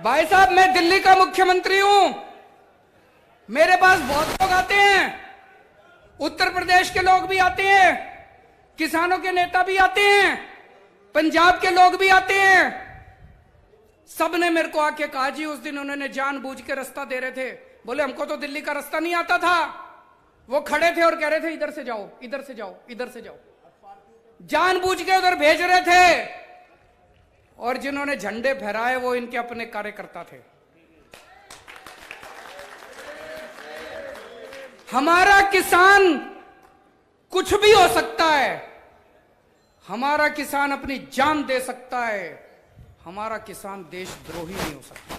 भाई साहब, मैं दिल्ली का मुख्यमंत्री हूं। मेरे पास बहुत लोग आते हैं, उत्तर प्रदेश के लोग भी आते हैं, किसानों के नेता भी आते हैं, पंजाब के लोग भी आते हैं। सबने मेरे को आके कहा, जी उस दिन उन्होंने जानबूझ के रास्ता दे रहे थे। बोले हमको तो दिल्ली का रास्ता नहीं आता था। वो खड़े थे और कह रहे थे इधर से जाओ, इधर से जाओ, इधर से जाओ। जानबूझ के उधर भेज रहे थे। और जिन्होंने झंडे फहराए वो इनके अपने कार्यकर्ता थे। हमारा किसान कुछ भी हो सकता है, हमारा किसान अपनी जान दे सकता है, हमारा किसान देशद्रोही नहीं हो सकता।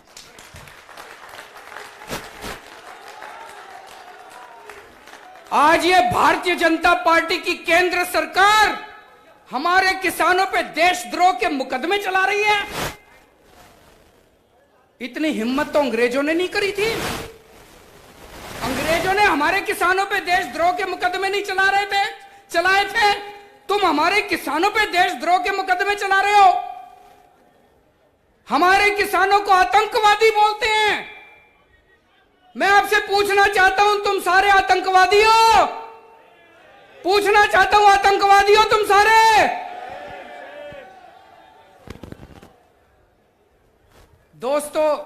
आज ये भारतीय जनता पार्टी की केंद्र सरकार हमारे किसानों पे देशद्रोह के मुकदमे चला रही है। इतनी हिम्मत तो अंग्रेजों ने नहीं करी थी। अंग्रेजों ने हमारे किसानों पे देशद्रोह के मुकदमे नहीं चलाए थे। तुम हमारे किसानों पे देशद्रोह के मुकदमे चला रहे हो। हमारे किसानों को आतंकवादी बोलते हैं। मैं आपसे पूछना चाहता हूं, तुम सारे आतंकवादी हो? पूछना चाहता हूं, आतंकवादी हो तुम सारे? दोस्तों,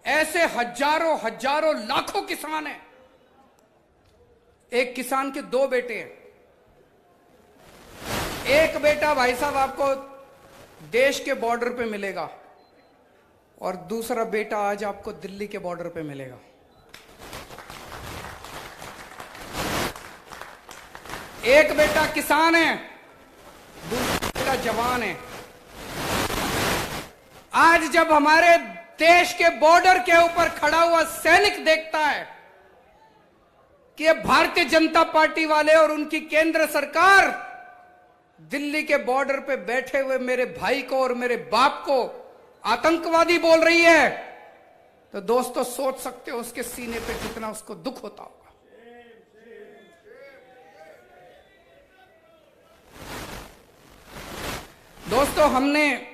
ऐसे हजारों हजारों लाखों किसान हैं। एक किसान के दो बेटे हैं। एक बेटा भाई साहब आपको देश के बॉर्डर पे मिलेगा और दूसरा बेटा आज आपको दिल्ली के बॉर्डर पे मिलेगा। एक बेटा किसान है, दूसरा बेटा जवान है। आज जब हमारे देश के बॉर्डर के ऊपर खड़ा हुआ सैनिक देखता है कि ये भारतीय जनता पार्टी वाले और उनकी केंद्र सरकार दिल्ली के बॉर्डर पे बैठे हुए मेरे भाई को और मेरे बाप को आतंकवादी बोल रही है, तो दोस्तों सोच सकते हो उसके सीने पे कितना उसको दुख होता होगा। दोस्तों, हमने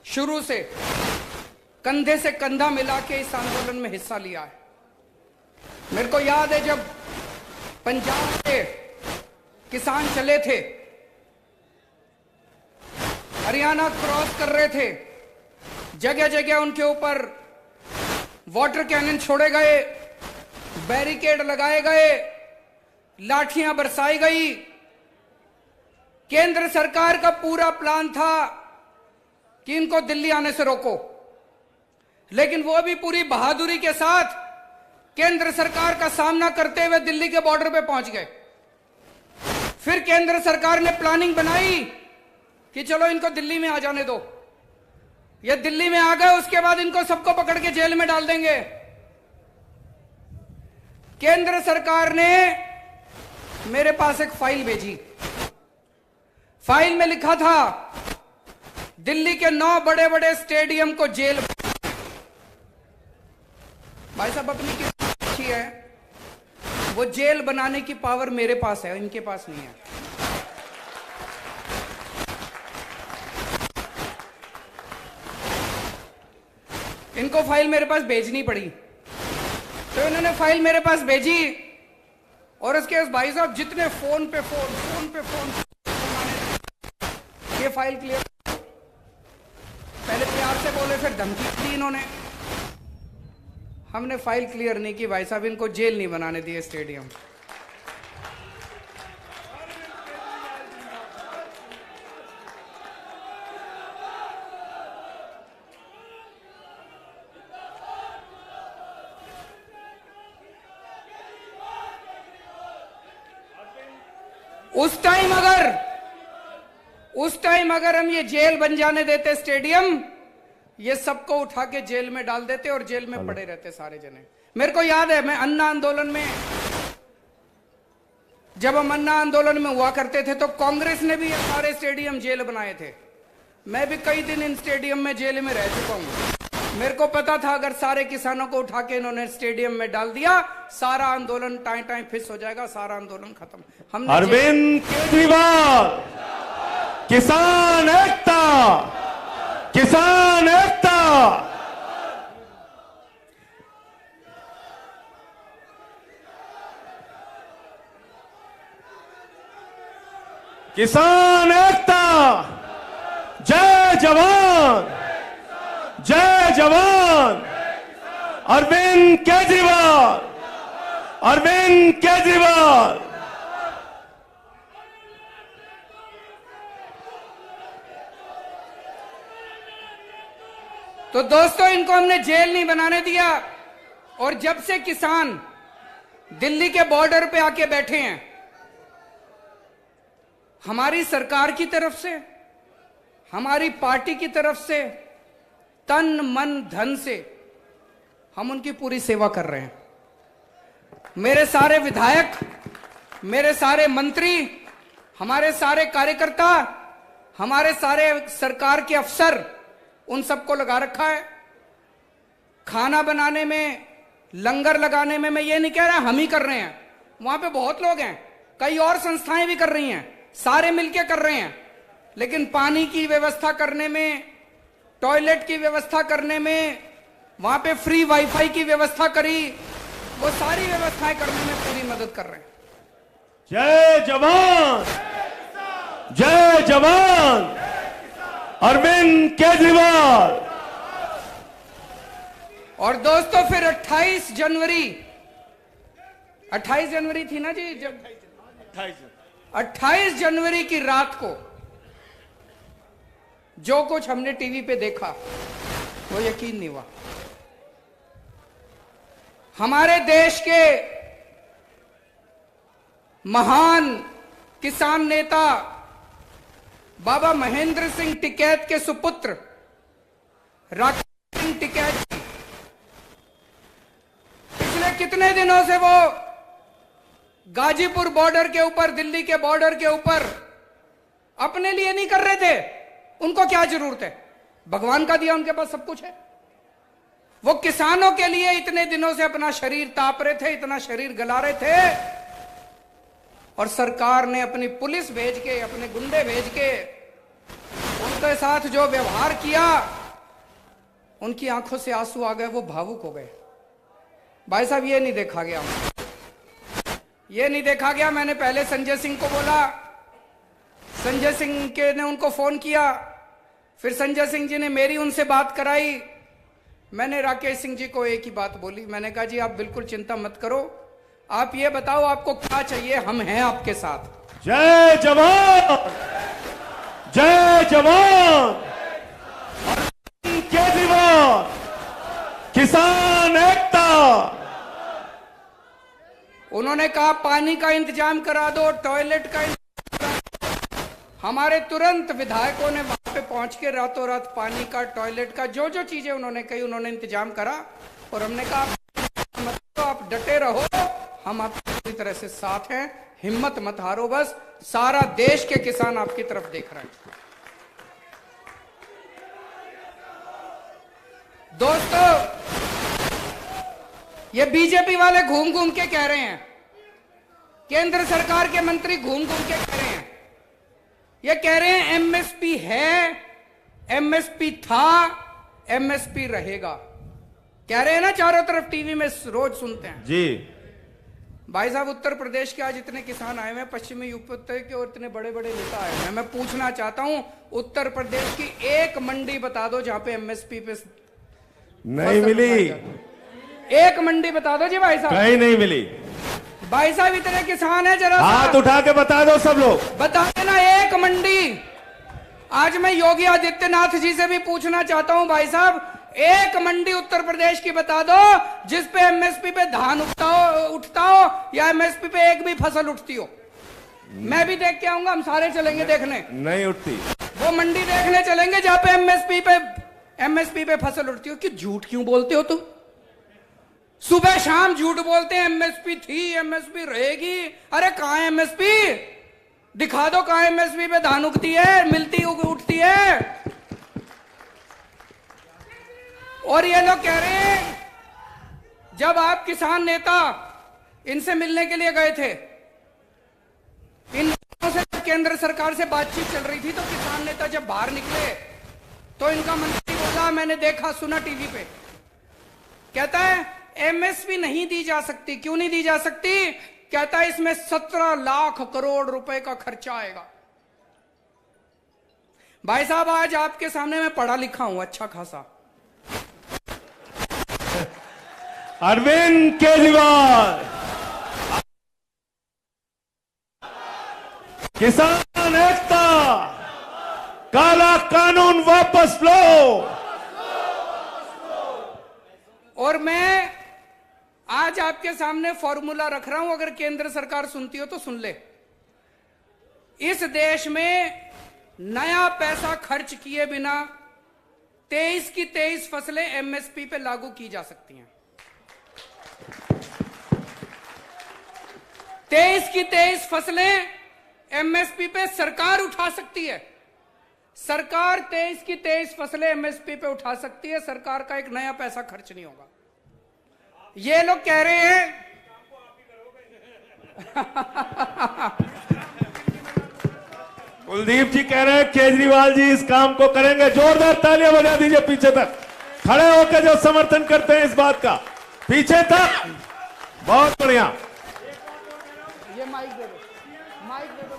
शुरू से कंधे से कंधा मिला के इस आंदोलन में हिस्सा लिया है। मेरे को याद है जब पंजाब से किसान चले थे, हरियाणा क्रॉस कर रहे थे, जगह जगह उनके ऊपर वाटर कैनन छोड़े गए, बैरिकेड लगाए गए, लाठियां बरसाई गई। केंद्र सरकार का पूरा प्लान था कि इनको दिल्ली आने से रोको, लेकिन वो भी पूरी बहादुरी के साथ केंद्र सरकार का सामना करते हुए दिल्ली के बॉर्डर पे पहुंच गए। फिर केंद्र सरकार ने प्लानिंग बनाई कि चलो इनको दिल्ली में आ जाने दो। ये दिल्ली में आ गए, उसके बाद इनको सबको पकड़ के जेल में डाल देंगे। केंद्र सरकार ने मेरे पास एक फाइल भेजी। फाइल में लिखा था दिल्ली के 9 बड़े बड़े स्टेडियम को जेल। भाई साहब, अपनी कितनी अच्छी है, वो जेल बनाने की पावर मेरे पास है, इनके पास नहीं है। इनको फाइल मेरे पास भेजनी पड़ी, तो इन्होंने फाइल मेरे पास भेजी। और उसके भाई साहब जितने फोन पे फोन ये फाइल क्लियर। पहले प्यार से बोले, फिर धमकी दी इन्होंने। हमने फाइल क्लियर नहीं की भाई साहब, इनको जेल नहीं बनाने दिए स्टेडियम। उस टाइम अगर हम ये जेल बन जाने देते स्टेडियम, ये सबको उठा के जेल में डाल देते और जेल में पड़े रहते सारे जने। मेरे को याद है, मैं अन्ना आंदोलन में, जब हम अन्ना आंदोलन में हुआ करते थे तो कांग्रेस ने भी ये सारे स्टेडियम जेल बनाए थे। मैं भी कई दिन इन स्टेडियम में जेल में रह चुका हूं। मेरे को पता था अगर सारे किसानों को उठा के इन्होंने स्टेडियम में डाल दिया, सारा आंदोलन टाइम फिस हो जाएगा, सारा आंदोलन खत्म। हमने अरविंद केजरीवाल, किसान एकता, किसान एकता, किसान एकता, जय जवान, जय जवान, अरविंद केजरीवाल, अरविंद केजरीवाल। तो दोस्तों, इनको हमने जेल नहीं बनाने दिया। और जब से किसान दिल्ली के बॉर्डर पे आके बैठे हैं, हमारी सरकार की तरफ से, हमारी पार्टी की तरफ से तन मन धन से हम उनकी पूरी सेवा कर रहे हैं। मेरे सारे विधायक, मेरे सारे मंत्री, हमारे सारे कार्यकर्ता, हमारे सारे सरकार के अफसर, उन सबको लगा रखा है। खाना बनाने में, लंगर लगाने में मैं ये नहीं कह रहा हम ही कर रहे हैं, वहां पे बहुत लोग हैं, कई और संस्थाएं भी कर रही हैं, सारे मिलके कर रहे हैं। लेकिन पानी की व्यवस्था करने में, टॉयलेट की व्यवस्था करने में, वहां पे फ्री वाईफाई की व्यवस्था करी, वो सारी व्यवस्थाएं करने में पूरी मदद कर रहे हैं। जय जवान, जय जवान, अरविंद केजरीवाल। और दोस्तों, फिर 28 जनवरी थी ना जी, जब 28 जनवरी की रात को जो कुछ हमने टीवी पे देखा वो यकीन नहीं हुआ। हमारे देश के महान किसान नेता बाबा महेंद्र सिंह टिकैत के सुपुत्र राकेश सिंह टिकैत जी, पिछले कितने दिनों से वो गाजीपुर बॉर्डर के ऊपर, दिल्ली के बॉर्डर के ऊपर अपने लिए नहीं कर रहे थे। उनको क्या जरूरत है, भगवान का दिया उनके पास सब कुछ है। वो किसानों के लिए इतने दिनों से अपना शरीर ताप रहे थे, इतना शरीर गला रहे थे, और सरकार ने अपनी पुलिस भेज के, अपने गुंडे भेज के उनके साथ जो व्यवहार किया, उनकी आंखों से आंसू आ गए, वो भावुक हो गए। भाई साहब, ये नहीं देखा गया, ये नहीं देखा गया। मैंने पहले संजय सिंह को बोला, संजय सिंह के ने उनको फोन किया, फिर संजय सिंह जी ने मेरी उनसे बात कराई। मैंने राकेश सिंह जी को एक ही बात बोली, मैंने कहा जी आप बिल्कुल चिंता मत करो, आप ये बताओ आपको क्या चाहिए, हम हैं आपके साथ। जय जवान, जय जवान, केजरीवाल, किसान एकता। उन्होंने कहा पानी का इंतजाम करा दो, टॉयलेट का इंतजाम करा दो। हमारे तुरंत विधायकों ने वहां पे पहुंच के रातों रात पानी का, टॉयलेट का, जो जो चीजें उन्होंने कही, उन्होंने इंतजाम करा। और हमने कहा आप डटे रहो, हम आपकी पूरी तरह से साथ हैं, हिम्मत मत हारो, बस सारा देश के किसान आपकी तरफ देख रहे हैं। दोस्तों, ये बीजेपी वाले घूम घूम के कह रहे हैं, केंद्र सरकार के मंत्री घूम घूम के कह रहे हैं, ये कह रहे हैं एमएसपी है, एमएसपी था, एमएसपी रहेगा, कह रहे हैं ना, चारों तरफ टीवी में रोज सुनते हैं जी। भाई साहब, उत्तर प्रदेश के आज इतने किसान आए हुए हैं, पश्चिमी यूपी के, और इतने बड़े बड़े नेता आए हैं। मैं पूछना चाहता हूं, उत्तर प्रदेश की एक मंडी बता दो जहां पे एमएसपी पे नहीं मिली। एक मंडी बता दो जी भाई साहब, कहीं नहीं मिली। भाई साहब, इतने किसान हैं, जरा हाथ उठा के बता दो सब लोग, बता देना एक मंडी। आज मैं योगी आदित्यनाथ जी से भी पूछना चाहता हूं, भाई साहब, एक मंडी उत्तर प्रदेश की बता दो जिस पे एमएसपी पे धान उठता हो या एमएसपी पे एक भी फसल उठती हो। मैं भी देख के आऊंगा, हम सारे चलेंगे देखने। नहीं उठती। वो मंडी देखने चलेंगे जहां पे एमएसपी पे फसल उठती हो। कि झूठ क्यों बोलते हो तुम? सुबह शाम झूठ बोलते हैं, एमएसपी थी, एमएसपी रहेगी। अरे कहां है एमएसपी? दिखा दो कहां एमएसपी पे धान उगती है, मिलती उठती है। और ये लोग कह रहे हैं, जब आप किसान नेता इनसे मिलने के लिए गए थे, इन लोगों से केंद्र सरकार से बातचीत चल रही थी, तो किसान नेता जब बाहर निकले तो इनका मंत्री बोला, मैंने देखा सुना टीवी पे, कहता है एमएसपी नहीं दी जा सकती। क्यों नहीं दी जा सकती? कहता है इसमें 17 लाख करोड़ रुपए का खर्चा आएगा। भाई साहब, आज आपके सामने मैं पढ़ा लिखा हूं अच्छा खासा। अरविंद केजरीवाल, किसान एकता, काला कानून वापस लो। और मैं आज आपके सामने फॉर्मूला रख रहा हूं, अगर केंद्र सरकार सुनती हो तो सुन ले। इस देश में नया पैसा खर्च किए बिना 23 की 23 फसलें एमएसपी पे लागू की जा सकती हैं। 23 की 23 फसलें एमएसपी पे सरकार उठा सकती है। सरकार 23 की 23 फसलें एमएसपी पे उठा सकती है। सरकार का एक नया पैसा खर्च नहीं होगा। ये लोग कह रहे हैं कुलदीप जी कह रहे हैं केजरीवाल जी इस काम को करेंगे। जोरदार तालियां बजा दीजिए पीछे तक खड़े होकर जो समर्थन करते हैं इस बात का, पीछे तक। बहुत बढ़िया। ये माइक दे दो, माइक दे दो।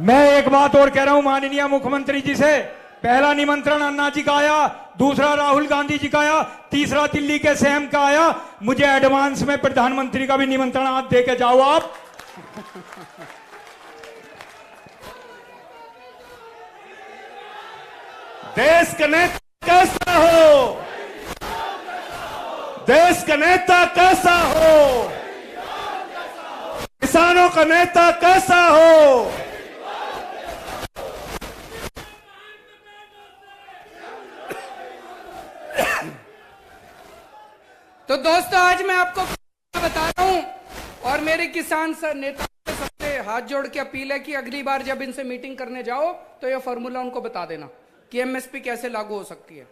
मैं एक बात और कह रहा हूं माननीय मुख्यमंत्री जी से। पहला निमंत्रण अन्ना जी का आया, दूसरा राहुल गांधी जी का आया, तीसरा दिल्ली के सीएम का आया। मुझे एडवांस में प्रधानमंत्री का भी निमंत्रण आज दे के जाओ आप। देश का नेता कैसा हो, देश का नेता कैसा हो, किसानों का नेता कैसा हो। तो दोस्तों, आज मैं आपको बता रहा हूं और मेरे किसान नेता से सबसे हाथ जोड़ के अपील है कि अगली बार जब इनसे मीटिंग करने जाओ तो यह फॉर्मूला उनको बता देना कि एमएसपी कैसे लागू हो सकती है।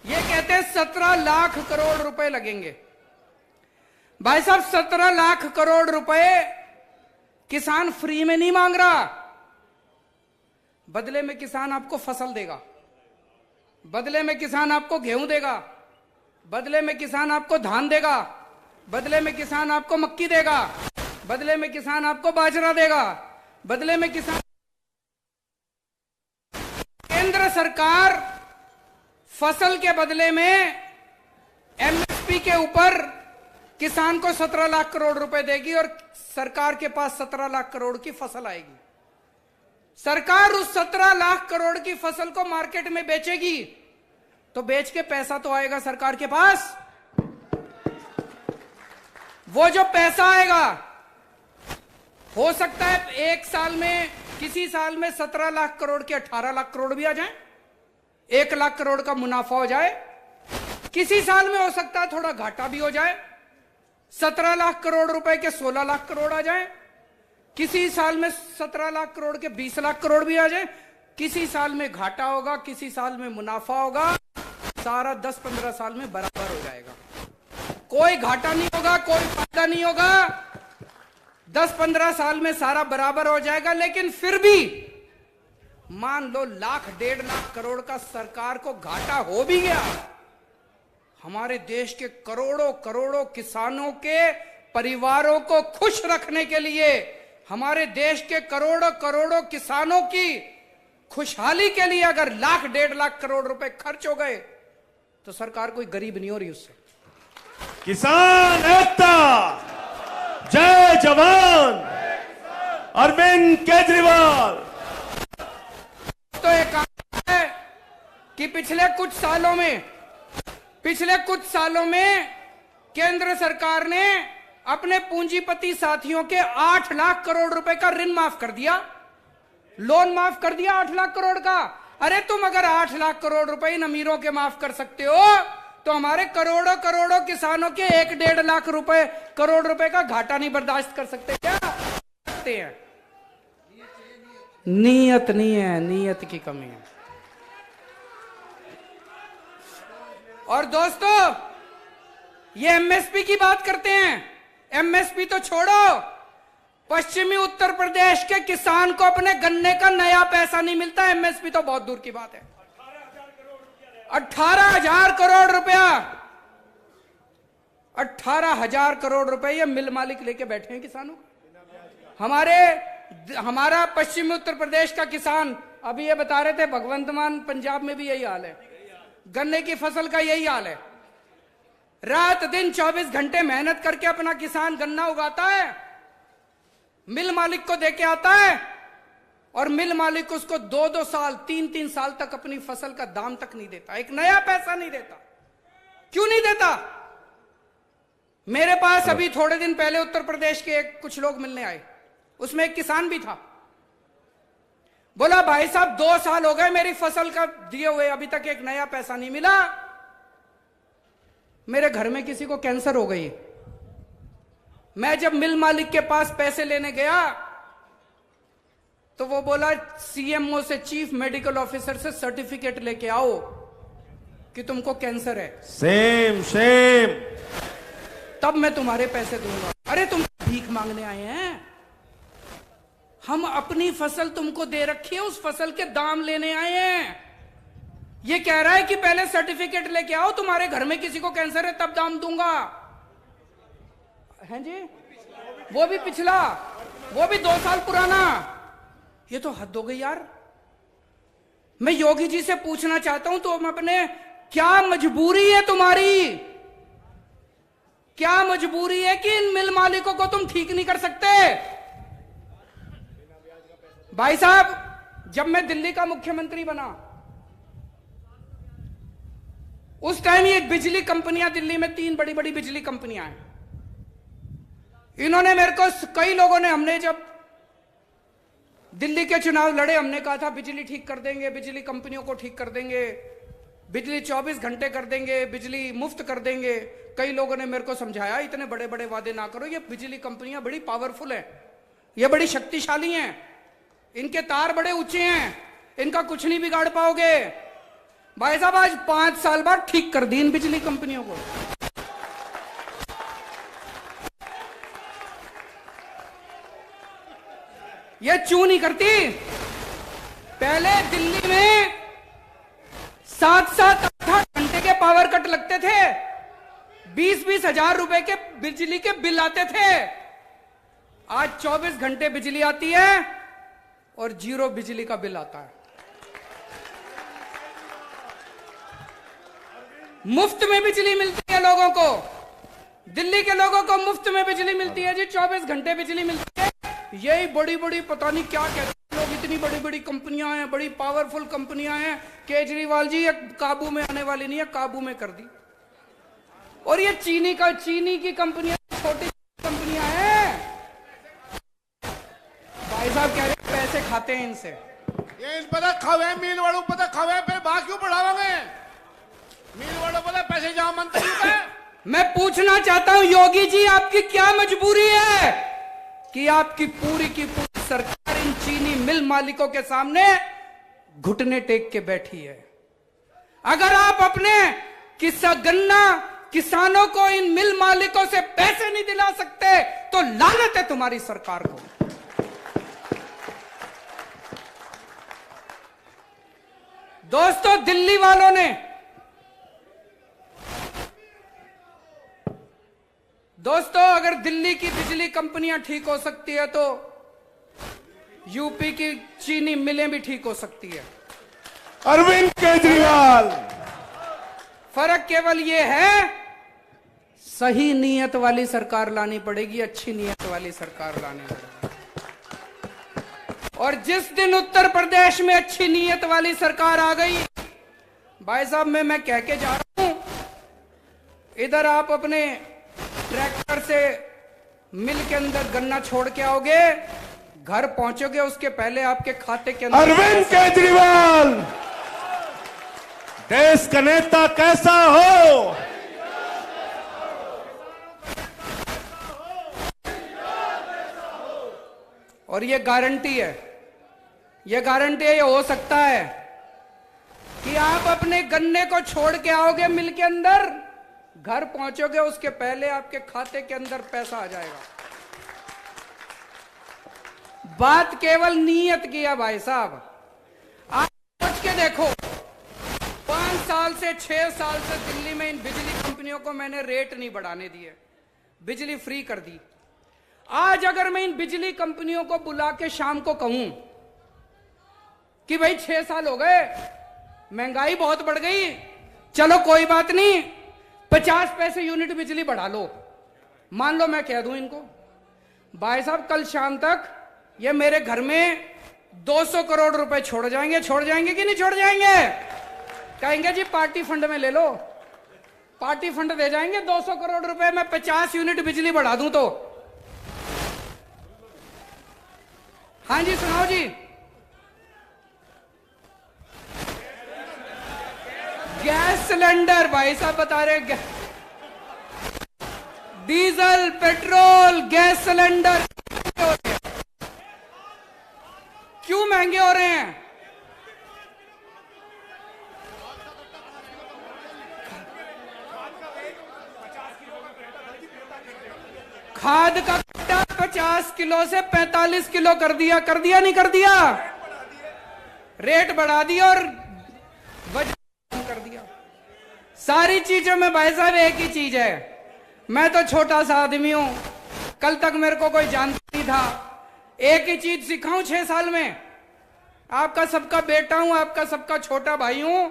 ये कहते हैं 17 लाख करोड़ रुपए लगेंगे। भाई साहब, 17 लाख करोड़ रुपए किसान फ्री में नहीं मांग रहा। बदले में किसान आपको फसल देगा, बदले में किसान आपको गेहूं देगा, बदले में किसान आपको धान देगा, बदले में किसान आपको मक्की देगा, बदले में किसान आपको बाजरा देगा, बदले में किसान। केंद्र सरकार फसल के बदले में एमएसपी के ऊपर किसान को 17 लाख करोड़ रुपए देगी और सरकार के पास 17 लाख करोड़ की फसल आएगी। सरकार उस 17 लाख करोड़ की फसल को मार्केट में बेचेगी तो बेच के पैसा तो आएगा सरकार के पास। वो जो पैसा आएगा, हो सकता है एक साल में, किसी साल में 17 लाख करोड़ के 18 लाख करोड़ भी आ जाए, 1 लाख करोड़ का मुनाफा हो जाए। किसी साल में हो सकता है थोड़ा घाटा भी हो जाए, 17 लाख करोड़ रुपए के 16 लाख करोड़ आ जाए। किसी साल में 17 लाख करोड़ के 20 लाख करोड़ भी आ जाए। किसी साल में घाटा होगा, किसी साल में मुनाफा होगा। सारा 10-15 साल में बराबर हो जाएगा। कोई घाटा नहीं होगा, कोई फायदा नहीं होगा। 10-15 साल में सारा बराबर हो जाएगा। लेकिन फिर भी मान लो 1.5 लाख करोड़ का सरकार को घाटा हो भी गया, हमारे देश के करोड़ों करोड़ों किसानों के परिवारों को खुश रखने के लिए, हमारे देश के करोड़ों करोड़ों किसानों की खुशहाली के लिए अगर 1.5 लाख करोड़ रुपए खर्च हो गए तो सरकार कोई गरीब नहीं हो रही उससे। किसान एकता, जय जवान, अरविंद केजरीवाल। तो एक काम है कि पिछले कुछ सालों में केंद्र सरकार ने अपने पूंजीपति साथियों के 8 लाख करोड़ रुपए का ऋण माफ कर दिया, लोन माफ कर दिया 8 लाख करोड़ का। अरे तुम अगर 8 लाख करोड़ रुपए इन अमीरों के माफ कर सकते हो तो हमारे करोड़ों करोड़ों किसानों के 1.5 लाख करोड़ रुपए का घाटा नहीं बर्दाश्त कर सकते क्या? सकते हैं। नीयत नहीं है, नीयत की कमी है। और दोस्तों, ये एमएसपी की बात करते हैं। एमएसपी तो छोड़ो, पश्चिमी उत्तर प्रदेश के किसान को अपने गन्ने का नया पैसा नहीं मिलता। एमएसपी तो बहुत दूर की बात है। 18,000 करोड़ रुपया, 18,000 करोड़ रुपए ये मिल मालिक लेके बैठे हैं किसानों। हमारा पश्चिमी उत्तर प्रदेश का किसान अभी ये बता रहे थे, भगवंत मान पंजाब में भी यही हाल है, गन्ने की फसल का यही हाल है। रात दिन 24 घंटे मेहनत करके अपना किसान गन्ना उगाता है, मिल मालिक को देके आता है, और मिल मालिक उसको 2-2 साल 3-3 साल तक अपनी फसल का दाम तक नहीं देता, एक नया पैसा नहीं देता। क्यों नहीं देता? मेरे पास अभी थोड़े दिन पहले उत्तर प्रदेश के कुछ लोग मिलने आए, उसमें एक किसान भी था। बोला भाई साहब 2 साल हो गए मेरी फसल का दिए हुए, अभी तक एक नया पैसा नहीं मिला। मेरे घर में किसी को कैंसर हो गई। मैं जब मिल मालिक के पास पैसे लेने गया तो वो बोला सीएमओ से, चीफ मेडिकल ऑफिसर से सर्टिफिकेट लेके आओ कि तुमको कैंसर है, सेम तब मैं तुम्हारे पैसे दूंगा। अरे तुम भीख मांगने आए हैं? हम अपनी फसल तुमको दे रखी है, उस फसल के दाम लेने आए हैं। ये कह रहा है कि पहले सर्टिफिकेट लेके आओ, तुम्हारे घर में किसी को कैंसर है तब दाम दूंगा। हैं जी? वो भी पिछला, वो भी 2 साल पुराना। ये तो हद हो गई यार। मैं योगी जी से पूछना चाहता हूं, तो अपने क्या मजबूरी है तुम्हारी? क्या मजबूरी है कि इन मिल मालिकों को तुम ठीक नहीं कर सकते? भाई साहब, जब मैं दिल्ली का मुख्यमंत्री बना उस टाइम ये बिजली कंपनियां, दिल्ली में 3 बड़ी बड़ी बिजली कंपनियां हैं। इन्होंने मेरे को, कई लोगों ने, हमने जब दिल्ली के चुनाव लड़े, हमने कहा था बिजली ठीक कर देंगे, बिजली कंपनियों को ठीक कर देंगे, बिजली 24 घंटे कर देंगे, बिजली मुफ्त कर देंगे। कई लोगों ने मेरे को समझाया इतने बड़े बड़े वादे ना करो, ये बिजली कंपनियां बड़ी पावरफुल है, ये बड़ी शक्तिशाली हैं, इनके तार बड़े ऊंचे हैं, इनका कुछ नहीं बिगाड़ पाओगे। भाई साहब आज 5 साल बाद ठीक कर दी इन बिजली कंपनियों को। ये क्यों नहीं करती? पहले दिल्ली में 7-7, 8-8 घंटे के पावर कट लगते थे, 20-20 हजार रुपए के बिजली के बिल आते थे। आज 24 घंटे बिजली आती है और 0 बिजली का बिल आता है। मुफ्त में बिजली मिलती है लोगों को, दिल्ली के लोगों को मुफ्त में बिजली मिलती है जी, 24 घंटे बिजली मिलती है। यही बड़ी बड़ी पता नहीं क्या कहते हैं लोग, इतनी बड़ी बड़ी कंपनियां हैं, बड़ी पावरफुल कंपनियां हैं। केजरीवाल जी, ये काबू में आने वाली नहीं है, काबू में कर दी। और ये चीनी की कंपनियां, छोटी कंपनियां हैं। भाई साहब कह रहे पैसे खाते हैं इनसे। ये इन पता खावे मिल वालों पता खावे, फिर बात क्यों बढ़ावांगे? मिल वालों पता पैसे जहां मंत्री का। मैं पूछना चाहता हूं योगी जी, आपकी क्या मजबूरी है कि आपकी पूरी की पूरी सरकार इन चीनी मिल मालिकों के सामने घुटने टेक के बैठी है? अगर आप अपने गन्ना किसानों को, इन मिल मालिकों से पैसे नहीं दिला सकते तो लानत है तुम्हारी सरकार को। दोस्तों, दिल्ली वालों ने, दोस्तों अगर दिल्ली की बिजली कंपनियां ठीक हो सकती है तो यूपी की चीनी मिलें भी ठीक हो सकती है। अरविंद केजरीवाल, फर्क केवल यह है सही नीयत वाली सरकार लानी पड़ेगी, अच्छी नीयत वाली सरकार लानी पड़ेगी। और जिस दिन उत्तर प्रदेश में अच्छी नीयत वाली सरकार आ गई, भाई साहब मैं कह के जा रहा हूं, इधर आप अपने ट्रैक्टर से मिल के अंदर गन्ना छोड़ के आओगे, घर पहुंचोगे उसके पहले आपके खाते के अंदर। अरविंद केजरीवाल, देश का नेता कैसा हो, और ये गारंटी है, ये हो सकता है कि आप अपने गन्ने को छोड़ के आओगे मिल के अंदर, घर पहुंचोगे उसके पहले आपके खाते के अंदर पैसा आ जाएगा। बात केवल नीयत की है भाई साहब। आप सोच के देखो, 5 साल से 6 साल से दिल्ली में इन बिजली कंपनियों को मैंने रेट नहीं बढ़ाने दिए, बिजली फ्री कर दी। आज अगर मैं इन बिजली कंपनियों को बुला के शाम को कहूं कि भाई 6 साल हो गए, महंगाई बहुत बढ़ गई, चलो कोई बात नहीं 50 पैसे यूनिट बिजली बढ़ा लो, मान लो मैं कह दूं इनको, भाई साहब कल शाम तक ये मेरे घर में 200 करोड़ रुपए छोड़ जाएंगे कि नहीं छोड़ जाएंगे? कहेंगे जी पार्टी फंड में ले लो, पार्टी फंड दे जाएंगे 200 करोड़ रुपए में 50 यूनिट बिजली बढ़ा दूं तो। हाँ जी सुनाओ जी। गैस सिलेंडर भाई साहब बता रहे, डीजल पेट्रोल गैस सिलेंडर क्यों महंगे हो रहे हैं? खाद का कट्टा 50 किलो से 45 किलो कर दिया नहीं कर दिया? रेट बढ़ा दिया और कर दिया। सारी चीजों में भाई साहब एक ही चीज है, मैं तो छोटा सा आदमी हूं, कल तक मेरे को कोई जानता नहीं था, एक ही चीज सीखा हूं 6 साल में, आपका सबका बेटा हूं, आपका सबका छोटा भाई हूं,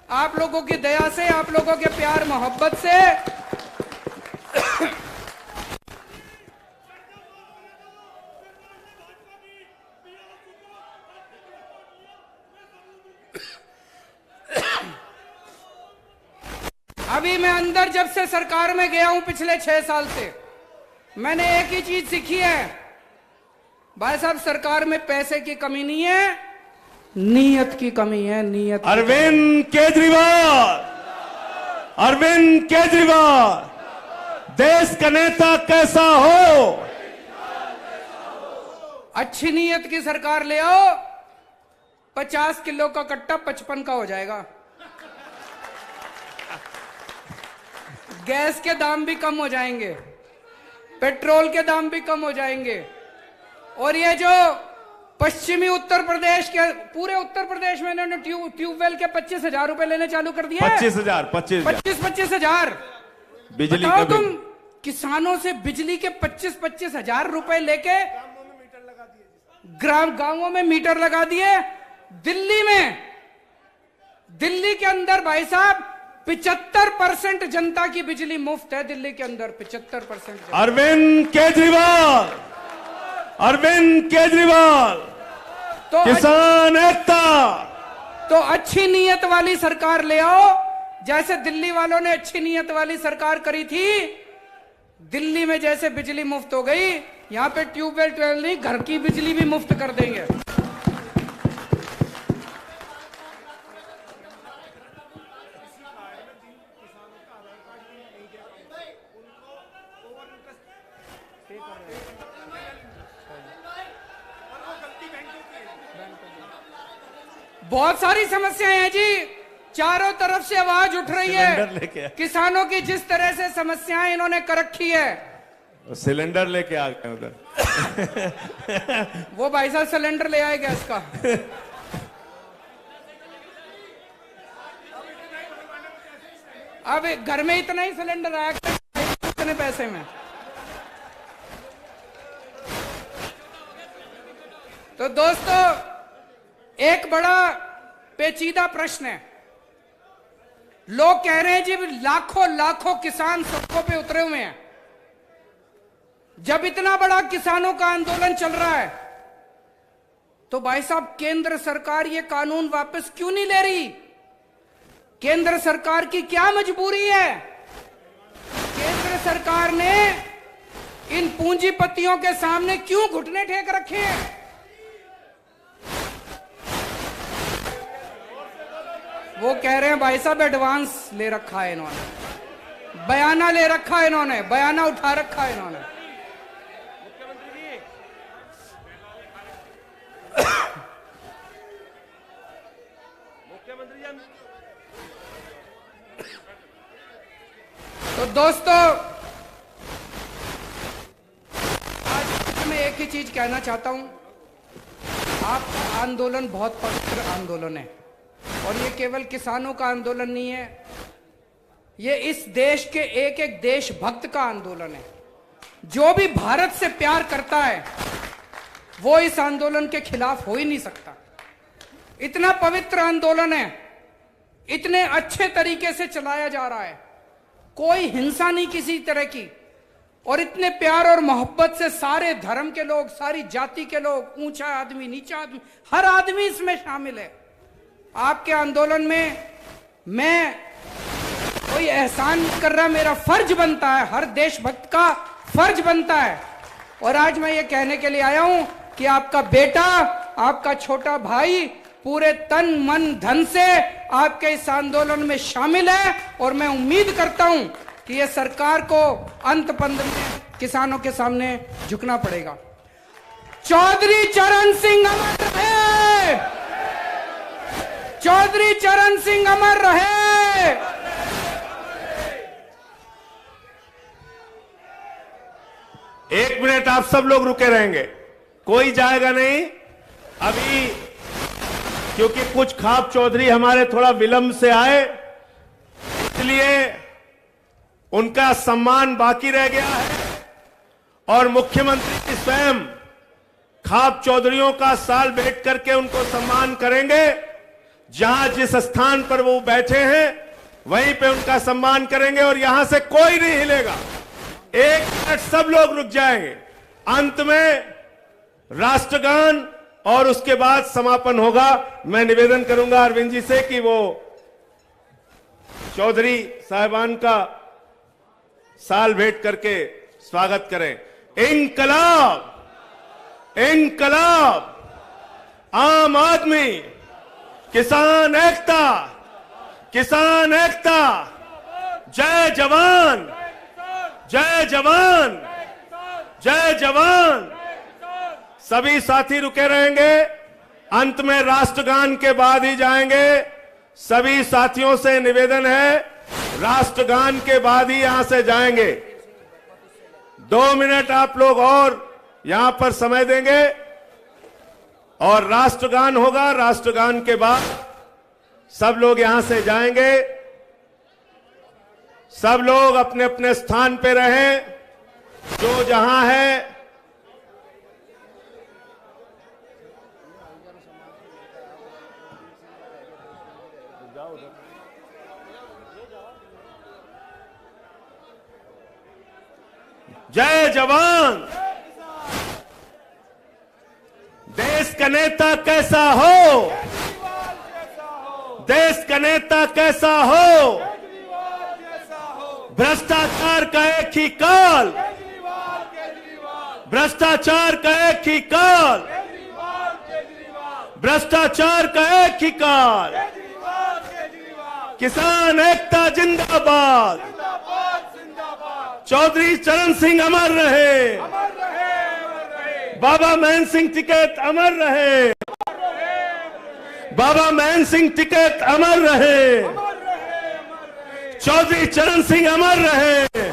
आप लोगों की दया से, आप लोगों के प्यार मोहब्बत से अभी मैं अंदर जब से सरकार में गया हूं पिछले 6 साल से, मैंने एक ही चीज सीखी है भाई साहब, सरकार में पैसे की कमी नहीं है, नीयत की कमी है, नीयत। अरविंद केजरीवाल देश का नेता कैसा हो? अच्छी नीयत की सरकार ले आओ, 50 किलो का कट्टा 55 का हो जाएगा, गैस के दाम भी कम हो जाएंगे, पेट्रोल के दाम भी कम हो जाएंगे, और ये जो पश्चिमी उत्तर प्रदेश के, पूरे उत्तर प्रदेश में इन्होंने ट्यूबवेल के 25,000 रुपए लेने चालू कर दिए। 25,000 बिजली। बताओ तुम, किसानों से बिजली के 25,000 रुपए लेके गांवों में मीटर लगा दिए। दिल्ली के अंदर भाई साहब 75% जनता की बिजली मुफ्त है, दिल्ली के अंदर 75%। अरविंद केजरीवाल तो किसान एकता। तो अच्छी नीयत वाली सरकार ले आओ, जैसे दिल्ली वालों ने अच्छी नीयत वाली सरकार करी थी, दिल्ली में जैसे बिजली मुफ्त हो गई, यहां पे ट्यूबवेल नहीं, घर की बिजली भी मुफ्त कर देंगे। बहुत सारी समस्याएं हैं जी, चारों तरफ से आवाज उठ रही है, किसानों की जिस तरह से समस्याएं इन्होंने कर रखी है। सिलेंडर लेके आ गए उधर। वो भाई साहब सिलेंडर ले आए गैस का। अब घर में इतना ही सिलेंडर आया, इतने पैसे में। तो दोस्तों, एक बड़ा पेचीदा प्रश्न है, लोग कह रहे हैं जी लाखों किसान सड़कों पे उतरे हुए हैं। जब इतना बड़ा किसानों का आंदोलन चल रहा है, तो भाई साहब केंद्र सरकार ये कानून वापस क्यों नहीं ले रही? केंद्र सरकार की क्या मजबूरी है? केंद्र सरकार ने इन पूंजीपतियों के सामने क्यों घुटने टेक रखे हैं? वो कह रहे हैं भाई साहब एडवांस ले रखा है इन्होंने, बयाना ले रखा है इन्होंने, बयाना उठा रखा है इन्होंने। तो दोस्तों, आज मैं एक ही चीज कहना चाहता हूं, आपका आंदोलन बहुत पवित्र आंदोलन है और ये केवल किसानों का आंदोलन नहीं है, ये इस देश के एक एक देशभक्त का आंदोलन है। जो भी भारत से प्यार करता है वो इस आंदोलन के खिलाफ हो ही नहीं सकता। इतना पवित्र आंदोलन है, इतने अच्छे तरीके से चलाया जा रहा है, कोई हिंसा नहीं किसी तरह की, और इतने प्यार और मोहब्बत से सारे धर्म के लोग, सारी जाति के लोग, ऊंचा आदमी नीचा आदमी, हर आदमी इसमें शामिल है। आपके आंदोलन में मैं कोई एहसान नहीं कर रहा, मेरा फर्ज बनता है, हर देशभक्त का फर्ज बनता है। और आज मैं ये कहने के लिए आया हूं कि आपका बेटा, आपका छोटा भाई पूरे तन मन धन से आपके इस आंदोलन में शामिल है और मैं उम्मीद करता हूं कि ये सरकार को अंत पंद में किसानों के सामने झुकना पड़ेगा। चौधरी चरण सिंह अमर रहे, चौधरी चरण सिंह अमर रहे। एक मिनट आप सब लोग रुके रहेंगे, कोई जाएगा नहीं अभी, क्योंकि कुछ खाप चौधरी हमारे थोड़ा विलंब से आए, इसलिए उनका सम्मान बाकी रह गया है। और मुख्यमंत्री जी स्वयं खाप चौधरियों का साल भेंट करके उनको सम्मान करेंगे। जहां जिस स्थान पर वो बैठे हैं वहीं पे उनका सम्मान करेंगे और यहां से कोई नहीं हिलेगा। एक मिनट सब लोग रुक जाएंगे, अंत में राष्ट्रगान और उसके बाद समापन होगा। मैं निवेदन करूंगा अरविंद जी से कि वो चौधरी साहिबान का साल भेंट करके स्वागत करें। इनकलाब, इनकलाब, आम आदमी, किसान एकता, किसान एकता, जय जवान, जय जवान, जय जवान। सभी साथी रुके रहेंगे, अंत में राष्ट्रगान के बाद ही जाएंगे। सभी साथियों से निवेदन है, राष्ट्रगान के बाद ही यहां से जाएंगे। 2 मिनट आप लोग और यहां पर समय देंगे और राष्ट्रगान होगा। राष्ट्रगान के बाद सब लोग यहां से जाएंगे। सब लोग अपने अपने स्थान पे रहें, जो जहां है। जय जवान। देश का नेता कैसा हो, देश का नेता कैसा हो, भ्रष्टाचार का एक ही काल, भ्रष्टाचार का एक ही काल, भ्रष्टाचार का एक ही काल। किसान एकता जिंदाबाद, चौधरी चरण सिंह अमर रहे, बाबा महेंद्र सिंह टिकैत अमर रहे, बाबा महेंद्र सिंह टिकैत अमर रहे, चौधरी चरण सिंह अमर रहे,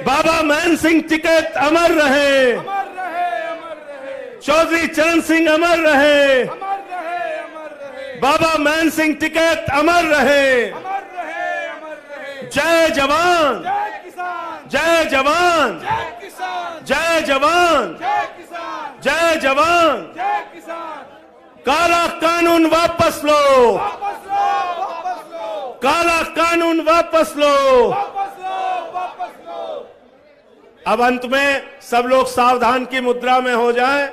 बाबा महेंद्र सिंह टिकैत अमर रहे, चौधरी चरण सिंह अमर रहे, बाबा महेंद्र सिंह टिकैत अमर रहे। जय जवान, जय जवान, जय जवान, जय जवान। काला कानून वापस लो, काला कानून वापस लो। अब अंत में सब लोग सावधान की मुद्रा में हो जाएं,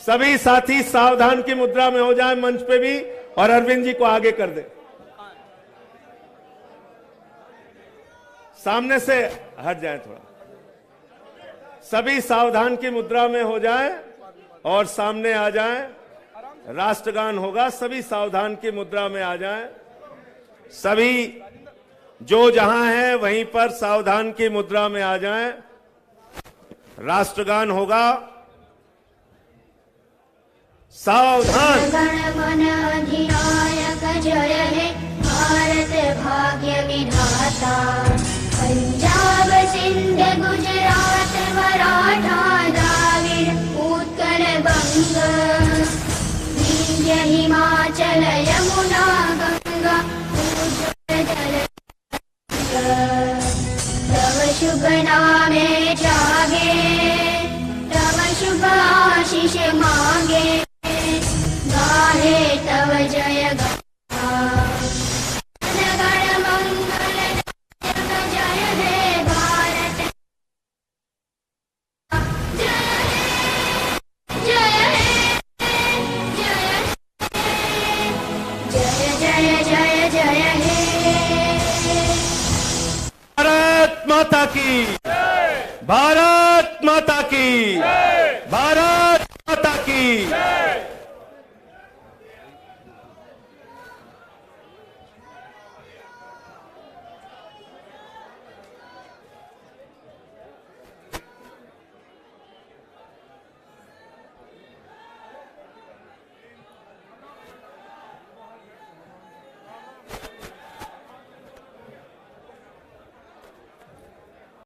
सभी साथी सावधान की मुद्रा में हो जाएं मंच पे भी, और अरविंद जी को आगे कर दें। सामने से हट जाएं थोड़ा, सभी सावधान की मुद्रा में हो जाएं और सामने आ जाएं। राष्ट्रगान होगा, सभी सावधान की मुद्रा में आ जाएं। सभी जो जहां हैं वहीं पर सावधान की मुद्रा में आ जाएं। राष्ट्रगान होगा, सावधान। गण अधिनायक जय हे भारत भाग्य विधाता, पंजाब सिंध गुजरात मराठा द्राविड़ उत्कल बंग उज्ज्वल यमुना गंगा उज्ज्वल जल तव शुभ नामे जागे तव शुभ आशीष मांगे गाहे तव जय गाथा गण मंगल जय हे भारत जय जय जय हे भारत माता की भारत माता की भारत माता की